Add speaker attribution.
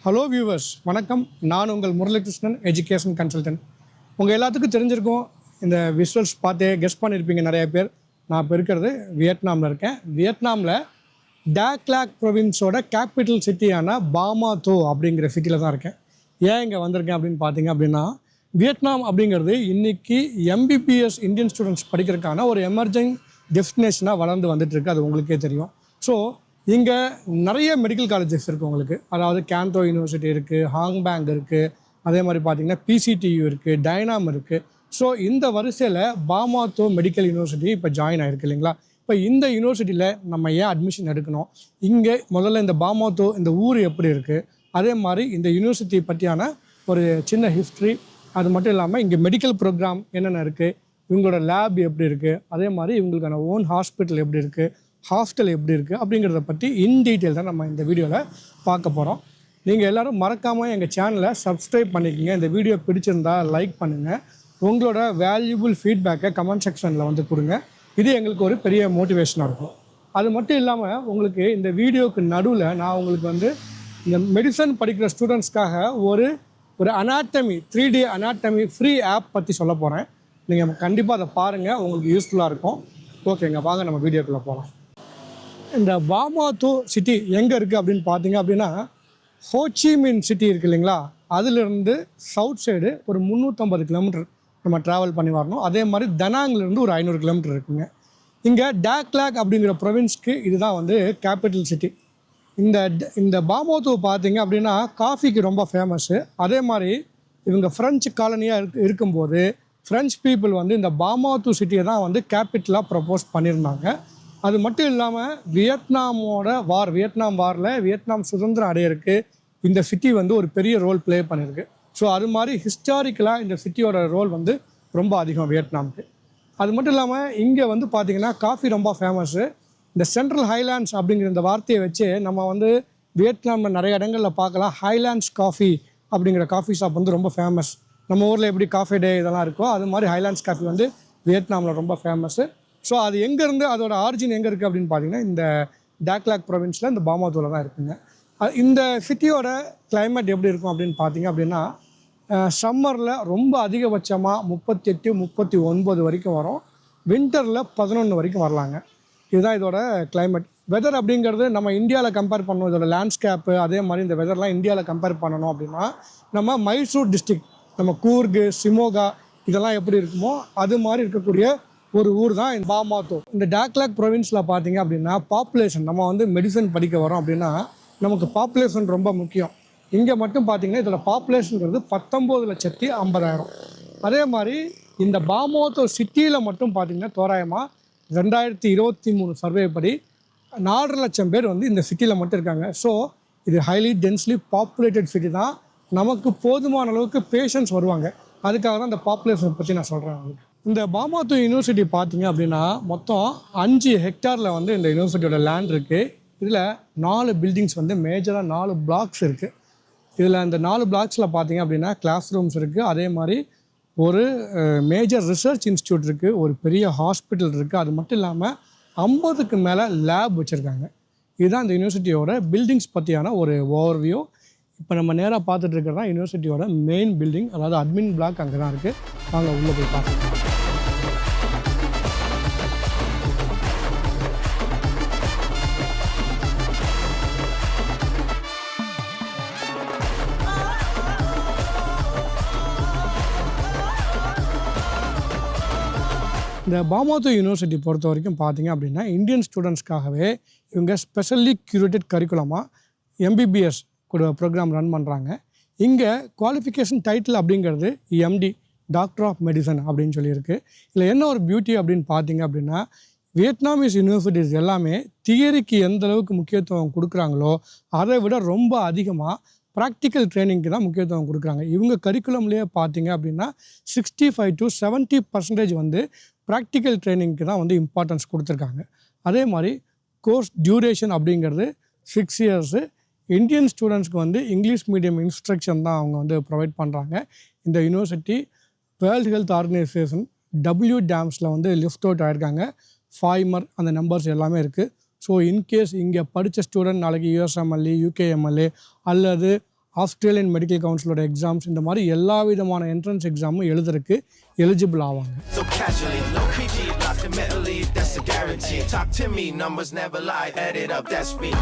Speaker 1: Hello viewers, வணக்கம். நான் உங்கள் முரளிகிருஷ்ணன், எஜுகேஷன் கன்சல்டன்ட். உங்கள் எல்லாத்துக்கும் தெரிஞ்சிருக்கும், இந்த விஷுவல்ஸ் பார்த்தே கெஸ் பண்ணியிருப்பீங்க நிறைய பேர். நான் இப்போ இருக்கிறது வியட்நாமில் இருக்கேன். வியட்நாமில் டாக்லாக் ப்ரொவின்ஸோட கேபிட்டல் சிட்டியான பாமாத்தோ அப்படிங்கிற சிட்டியில் தான் இருக்கேன். ஏன் இங்கே வந்திருக்கேன் அப்படின்னு பார்த்தீங்க அப்படின்னா, வியட்நாம் அப்படிங்கிறது இன்றைக்கி எம்பிபிஎஸ் இந்தியன் ஸ்டூடெண்ட்ஸ் படிக்கிறதுக்கான ஒரு எமர்ஜிங் டெஸ்டினேஷனாக வளர்ந்து வந்துட்டுருக்கு. அது உங்களுக்கே தெரியும். ஸோ இங்கே நிறைய மெடிக்கல் காலேஜஸ் இருக்குது உங்களுக்கு. அதாவது கேந்தோ யூனிவர்சிட்டி இருக்குது, ஹாங்பேங் இருக்குது, அதே மாதிரி பார்த்திங்கன்னா பிசிடியு இருக்குது, டைனாம் இருக்குது. ஸோ இந்த வரிசையில் பாமாத்தோ மெடிக்கல் யூனிவர்சிட்டி இப்போ ஜாயின் ஆகிருக்கு இல்லைங்களா. இப்போ இந்த யூனிவர்சிட்டியில் நம்ம ஏன் அட்மிஷன் எடுக்கணும், இங்கே முதல்ல இந்த பாமாத்தோ இந்த ஊர் எப்படி இருக்குது, அதே மாதிரி இந்த யூனிவர்சிட்டி பற்றியான ஒரு சின்ன ஹிஸ்ட்ரி, அது மட்டும் இல்லாமல் இங்கே மெடிக்கல் ப்ரோக்ராம் என்னென்ன இருக்குது, இவங்களோட லேப் எப்படி இருக்குது, அதே மாதிரி இவங்களுக்கான ஓன் ஹாஸ்பிட்டல் எப்படி இருக்குது, ஹாஸ்டல் எப்படி இருக்குது அப்படிங்கிறத பற்றி இன் டீட்டெயில் தான் நம்ம இந்த வீடியோவில் பார்க்க போகிறோம். நீங்கள் எல்லோரும் மறக்காமல் எங்கள் சேனலை சப்ஸ்கிரைப் பண்ணிக்கோங்க. இந்த வீடியோ பிடிச்சிருந்தால் லைக் பண்ணுங்கள். உங்களோட வேல்யூபிள் ஃபீட்பேக்கை கமெண்ட் செக்ஷனில் வந்து கொடுங்க. இது எங்களுக்கு ஒரு பெரிய மோட்டிவேஷனாக இருக்கும். அது மட்டும் இல்லாமல் உங்களுக்கு இந்த வீடியோவுக்கு நடுவில் நான் உங்களுக்கு வந்து இந்த மெடிசன் படிக்கிற ஸ்டூடெண்ட்ஸ்க்காக ஒரு anatomy 3D anatomy free app பற்றி சொல்ல போகிறேன். நீங்கள் கண்டிப்பாக அதை பாருங்கள், உங்களுக்கு யூஸ்ஃபுல்லாக இருக்கும். ஓகேங்க, வாங்க நம்ம வீடியோக்குள்ளே போகலாம். இந்த பாமாத்தோ சிட்டி எங்கே இருக்குது அப்படின்னு பார்த்தீங்க அப்படின்னா, ஹோச்சிமின் சிட்டி இருக்குது இல்லைங்களா, அதிலிருந்து சவுத் சைடு ஒரு 350 கிலோமீட்டர் நம்ம ட்ராவல் பண்ணி வரணும். அதே மாதிரி தனாங்லேருந்து ஒரு 500 கிலோமீட்டர் இருக்குங்க. இங்கே டாக்லாக் அப்படிங்கிற ப்ரொவின்ஸ்க்கு இதுதான் வந்து கேபிட்டல் சிட்டி. இந்த பாமாத்தோ பார்த்தீங்க அப்படின்னா காஃபிக்கு ரொம்ப ஃபேமஸ்ஸு. அதே மாதிரி இவங்க ஃப்ரெஞ்சு காலனியாக இருக்கும்போது ஃப்ரெஞ்ச் பீப்புள் வந்து இந்த பாமாத்தோ சிட்டியை தான் வந்து கேபிட்டலாக ப்ரப்போஸ் பண்ணியிருந்தாங்க. அது மட்டும் இல்லாமல் வியட்நாம் வாரில் வியட்நாம் சுதந்திரம் அடையிறதுக்கு இந்த சிட்டி வந்து ஒரு பெரிய ரோல் ப்ளே பண்ணியிருக்கு. ஸோ அது மாதிரி ஹிஸ்டாரிக்கலாக இந்த சிட்டியோட ரோல் வந்து ரொம்ப அதிகம் வியட்நாமுக்கு. அது மட்டும் இல்லாமல் இங்கே வந்து பார்த்திங்கன்னா காஃபி ரொம்ப ஃபேமஸ்ஸு. இந்த சென்ட்ரல் ஹைலாண்ட்ஸ் அப்படிங்கிற இந்த வார்த்தையை வச்சு நம்ம வந்து வியட்நாமில் நிறைய இடங்களில் பார்க்கலாம். ஹைலாண்ட்ஸ் காஃபி அப்படிங்கிற காஃபி ஷாப் வந்து ரொம்ப ஃபேமஸ். நம்ம ஊரில் எப்படி காஃபி டே இதெல்லாம் இருக்கோ அது மாதிரி ஹைலாண்ட்ஸ் காஃபி வந்து வியட்நாமில் ரொம்ப ஃபேமஸ்ஸு. ஸோ அது எங்கேருந்து அதோட ஆரிஜின் எங்கே இருக்குது அப்படின்னு பார்த்தீங்கன்னா இந்த டாக்லாக் ப்ரொவின்ஸில் இந்த பாமாத்தோவில் தான் இருக்குங்க. இந்த சிட்டியோட கிளைமேட் எப்படி இருக்கும் அப்படின்னு பார்த்தீங்க அப்படின்னா, சம்மரில் ரொம்ப அதிகபட்சமாக 38, 39 வரைக்கும் வரும். வின்டரில் 11 வரைக்கும் வரலாங்க. இதுதான் இதோட கிளைமேட். வெதர் அப்படிங்கிறது நம்ம இந்தியாவில் கம்பேர் பண்ணணும். இதோட லேண்ட்ஸ்கேப்பு அதே மாதிரி இந்த வெதர்லாம் இந்தியாவில் கம்பேர் பண்ணணும் அப்படின்னா நம்ம மைசூர் டிஸ்ட்ரிக்ட், நம்ம கூர்கு, சிமோகா இதெல்லாம் எப்படி இருக்குமோ அது மாதிரி இருக்கக்கூடிய ஒரு ஊர் தான் இந்த பாமாத்தோ. இந்த டாக்லாக் ப்ரொவின்ஸில் பார்த்தீங்க அப்படின்னா பாப்புலேஷன், நம்ம வந்து மெடிசன் படிக்க வரோம் அப்படின்னா நமக்கு பாப்புலேஷன் ரொம்ப முக்கியம். இங்கே மட்டும் பார்த்தீங்கன்னா இதோட பாப்புலேஷனுங்கிறது 19,50,000. அதே மாதிரி இந்த பாமாத்தோ சிட்டியில் மட்டும் பார்த்தீங்கன்னா தோராயமாக 2023 சர்வே படி 4,00,000 பேர் வந்து இந்த சிட்டியில் மட்டும் இருக்காங்க. ஸோ இது ஹைலி டென்ஸ்லி பாப்புலேட்டட் சிட்டி தான். நமக்கு போதுமான அளவுக்கு பேஷண்ட்ஸ் வருவாங்க. அதுக்காக தான் இந்த பாப்புலேஷன் பற்றி நான் சொல்கிறேன் உங்களுக்கு. இந்த பாமாத்தோ யூனிவர்சிட்டி பார்த்தீங்க அப்படின்னா மொத்தம் 5 ஹெக்டாரில் வந்து இந்த யூனிவர்சிட்டியோட லேண்ட் இருக்குது. இதில் 4 பில்டிங்ஸ் வந்து மேஜராக 4 பிளாக்ஸ் இருக்குது. இதில் இந்த 4 பிளாக்ஸில் பார்த்தீங்க அப்படின்னா கிளாஸ் ரூம்ஸ் இருக்குது. அதே மாதிரி ஒரு மேஜர் ரிசர்ச் இன்ஸ்டியூட் இருக்குது, ஒரு பெரிய ஹாஸ்பிட்டல் இருக்குது. அது மட்டும் இல்லாமல் 50க்கு மேலே லேப் வச்சுருக்காங்க. இதுதான் இந்த யூனிவர்சிட்டியோட பில்டிங்ஸ் பற்றியான ஒரு ஓவர்வியூ. இப்போ நம்ம நேராக பார்த்துட்டு இருக்கிறது தான் யூனிவர்சிட்டியோட மெயின் பில்டிங், அதாவது அட்மின் பிளாக் அங்கே தான் இருக்குது. வாங்க உள்ளே போய் பார்க்கலாம். இந்த பாமாத்தோ யூனிவர்சிட்டி பொறுத்த வரைக்கும் பார்த்தீங்க அப்படின்னா இந்தியன் ஸ்டூடெண்ட்ஸ்க்காகவே இவங்க ஸ்பெஷலி க்யூரேட்டட் கரிக்குலமாக எம்பிபிஎஸ் கூட ப்ரோக்ராம் ரன் பண்ணுறாங்க. இங்கே குவாலிஃபிகேஷன் டைட்டில் அப்படிங்கிறது எம்டி, டாக்டர் ஆஃப் மெடிசன் அப்படின்னு சொல்லியிருக்கு. இதில் என்ன ஒரு பியூட்டி அப்படின்னு பார்த்தீங்க அப்படின்னா, வியட்நாமீஸ் யூனிவர்சிட்டிஸ் எல்லாமே தியரிக்கு எந்த அளவுக்கு முக்கியத்துவம் கொடுக்குறாங்களோ அதை விட ரொம்ப அதிகமாக ப்ராக்டிக்கல் ட்ரைனிங்க்கு தான் முக்கியத்துவம் கொடுக்குறாங்க. இவங்க கரிக்குலம்லேயே பார்த்தீங்க அப்படின்னா 65 to 70% வந்து ப்ராக்டிக்கல் ட்ரைனிங்க்கு தான் வந்து இம்பார்ட்டன்ஸ் கொடுத்துருக்காங்க. அதே மாதிரி கோர்ஸ் டியூரேஷன் அப்படிங்கிறது 6 years. இந்தியன் ஸ்டூடெண்ட்ஸ்க்கு வந்து இங்கிலீஷ் மீடியம் இன்ஸ்ட்ரக்ஷன் தான் அவங்க வந்து ப்ரொவைட் பண்ணுறாங்க. இந்த university world health organisation WDAMS வந்து லிஃப்ட் அவுட் ஆகிருக்காங்க. ஃபாய்மர் அந்த நம்பர்ஸ் எல்லாமே இருக்குது. ஸோ இன்கேஸ் இங்கே படித்த ஸ்டூடெண்ட் நாளைக்கு USMLE, UKMLE அல்லது ஆஸ்திரேலியன் மெடிக்கல் கவுன்சிலோட எக்ஸாம்ஸ் இந்த மாதிரி எல்லா விதமான என்ட்ரன்ஸ் எக்ஸாமும் எழுதுறதுக்கு எலிஜிபிள் ஆவாங்க.
Speaker 2: So casually, no PG, locked in mentally, that's a guarantee. Talk to me, numbers never lie, add it up, that's me.